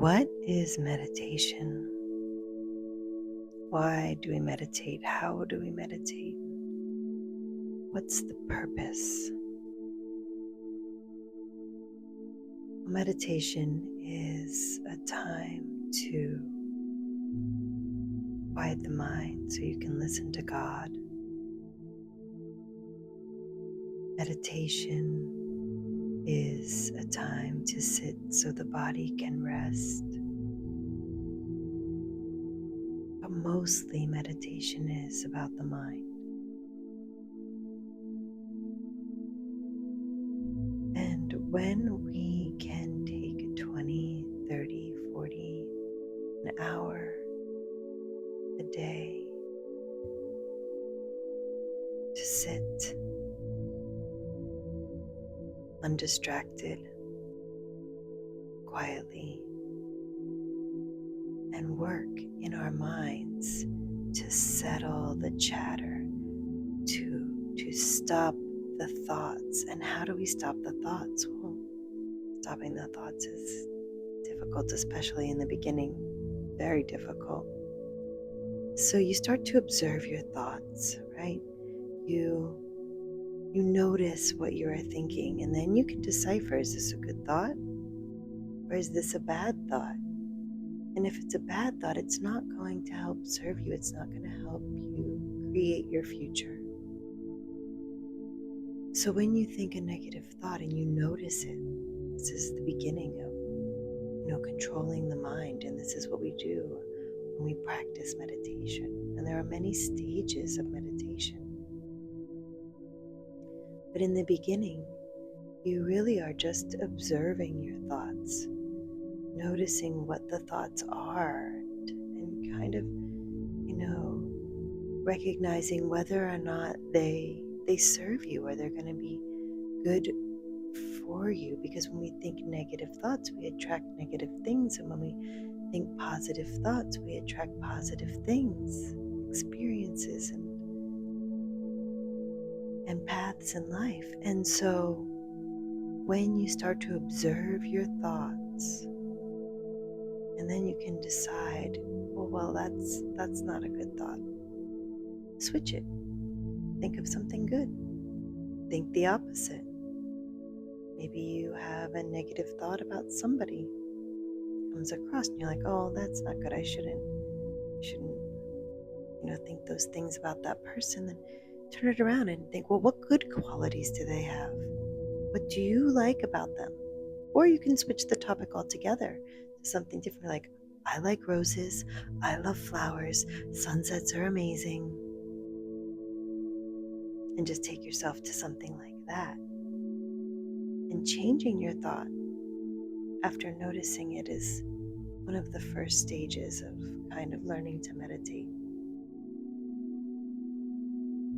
What is meditation? Why do we meditate? How do we meditate? What's the purpose? Meditation is a time to quiet the mind so you can listen to God. Meditation is a time to sit so the body can rest. But mostly meditation is about the mind. And when we can take 20, 30, 40, an hour a day to sit undistracted, quietly, and work in our minds to settle the chatter, to stop the thoughts. And how do we stop the thoughts? Well, stopping the thoughts is difficult, especially in the beginning, very difficult. So you start to observe your thoughts, right? You notice what you are thinking, and then you can decipher, is this a good thought or is this a bad thought? And if it's a bad thought, it's not going to help serve you. It's not going to help you create your future. So when you think a negative thought and you notice it, this is the beginning of, controlling the mind. And this is what we do when we practice meditation. And there are many stages of meditation. But in the beginning, you really are just observing your thoughts, noticing what the thoughts are, and kind of, recognizing whether or not they serve you or they're going to be good for you. Because when we think negative thoughts, we attract negative things. And when we think positive thoughts, we attract positive things, experiences, and paths in life. And so when you start to observe your thoughts, and then you can decide, well, that's not a good thought. Switch it. Think of something good. Think the opposite. Maybe you have a negative thought about somebody comes across and you're like, oh, that's not good. I shouldn't, think those things about that person. Then turn it around and think, well, what good qualities do they have? What do you like about them? Or you can switch the topic altogether to something different, like, I like roses, I love flowers, sunsets are amazing. And just take yourself to something like that. And changing your thought after noticing it is one of the first stages of kind of learning to meditate.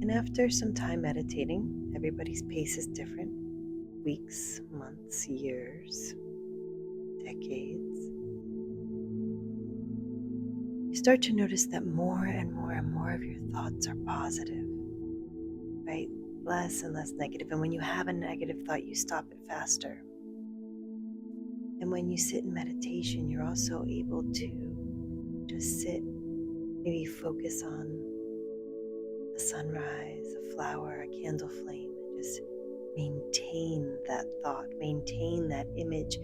And after some time meditating, everybody's pace is different. Weeks, months, years, decades. You start to notice that more and more and more of your thoughts are positive, right? Less and less negative. And when you have a negative thought, you stop it faster. And when you sit in meditation, you're also able to just sit, maybe focus on a sunrise, a flower, a candle flame, and just maintain that thought, maintain that image,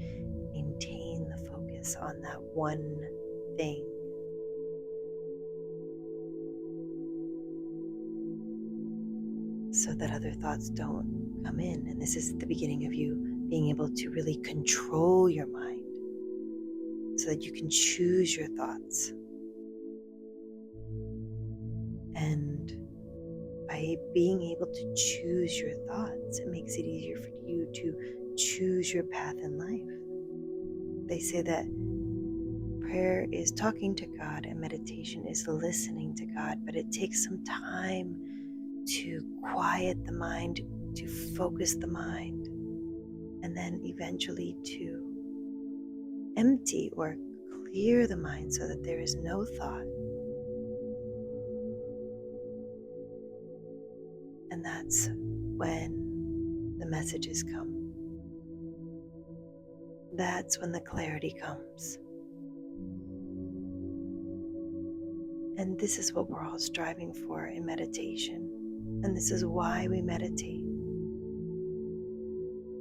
maintain the focus on that one thing. So that other thoughts don't come in. And this is the beginning of you being able to really control your mind so that you can choose your thoughts. And by being able to choose your thoughts, it makes it easier for you to choose your path in life. They say that prayer is talking to God and meditation is listening to God, but it takes some time to quiet the mind, to focus the mind, and then eventually to empty or clear the mind so that there is no thought. And that's when the messages come. That's when the clarity comes. And this is what we're all striving for in meditation. And this is why we meditate.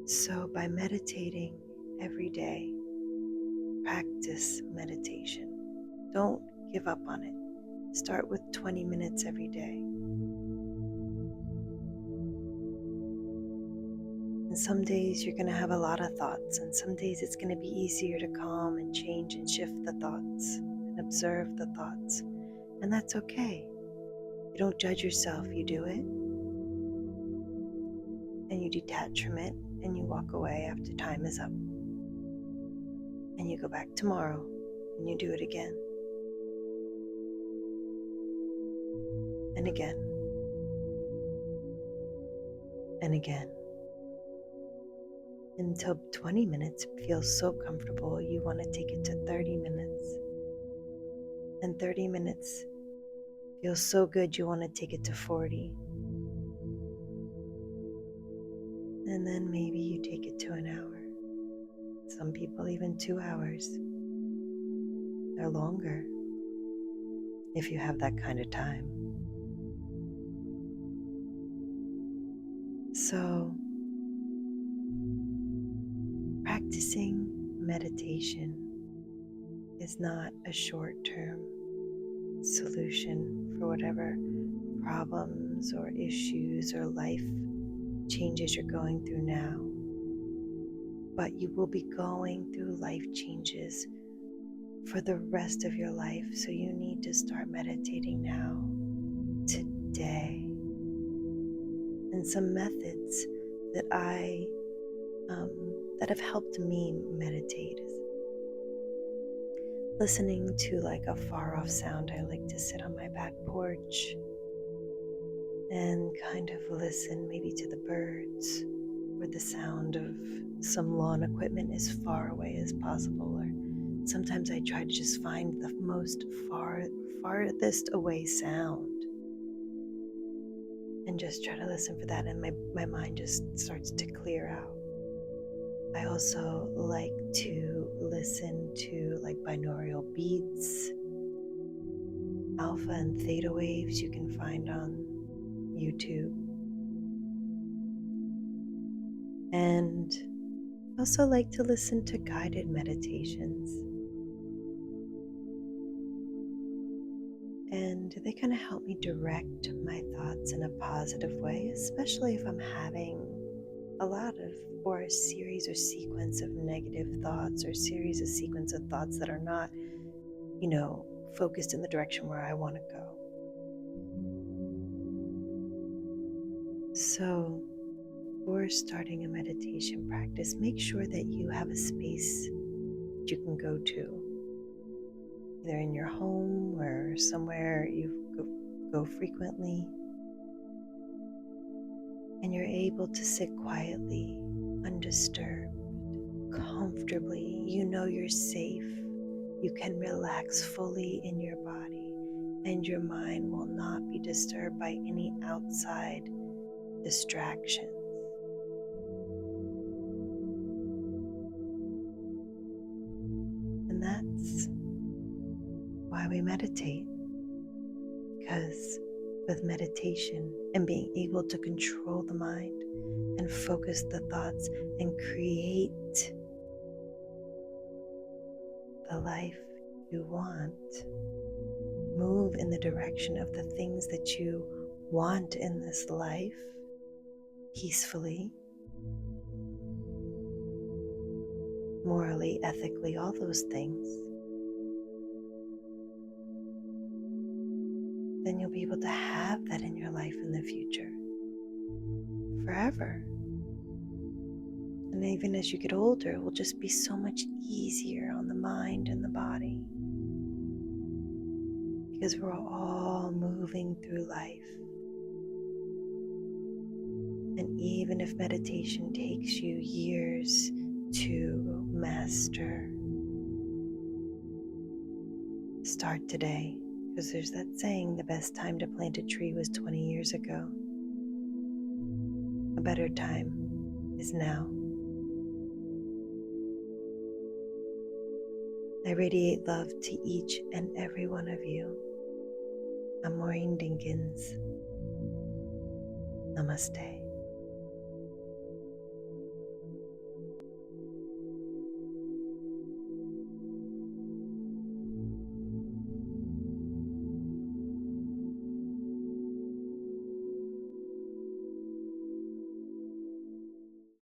So by meditating every day, practice meditation. Don't give up on it. Start with 20 minutes every day. And some days you're going to have a lot of thoughts, and some days it's going to be easier to calm and change and shift the thoughts and observe the thoughts. And that's okay. You don't judge yourself, you do it. And you detach from it, and you walk away after time is up. And you go back tomorrow, and you do it again. And again. And again. Until 20 minutes feels so comfortable, you want to take it to 30 minutes. And 30 minutes feels so good, you want to take it to 40. And then maybe you take it to an hour. Some people even 2 hours or longer, if you have that kind of time. So, practicing meditation is not a short-term solution for whatever problems or issues or life changes you're going through now. But you will be going through life changes for the rest of your life. So you need to start meditating now, today. And some methods that that have helped me meditate is listening to like a far off sound. I like to sit on my back porch and kind of listen maybe to the birds, or the sound of some lawn equipment as far away as possible. Or sometimes I try to just find the most farthest away sound and just try to listen for that, and my mind just starts to clear out. I also like to listen to like binaural beats, alpha and theta waves you can find on YouTube. And I also like to listen to guided meditations. And they kind of help me direct my thoughts in a positive way, especially if I'm having a lot of, or a series or sequence of negative thoughts, or series of sequence of thoughts that are not, focused in the direction where I want to go. So, before starting a meditation practice, make sure that you have a space you can go to, either in your home or somewhere you go frequently, and you're able to sit quietly, undisturbed, comfortably. You know you're safe. You can relax fully in your body, and your mind will not be disturbed by any outside distractions. And that's why we meditate, because with meditation and being able to control the mind and focus the thoughts and create the life you want, move in the direction of the things that you want in this life peacefully, morally, ethically, all those things, then you'll be able to have that in your life in the future, forever. And even as you get older, it will just be so much easier on the mind and the body, because we're all moving through life. And even if meditation takes you years to master, start today. Because there's that saying, the best time to plant a tree was 20 years ago. A better time is now. I radiate love to each and every one of you. I'm Maureen Dinkins. Namaste.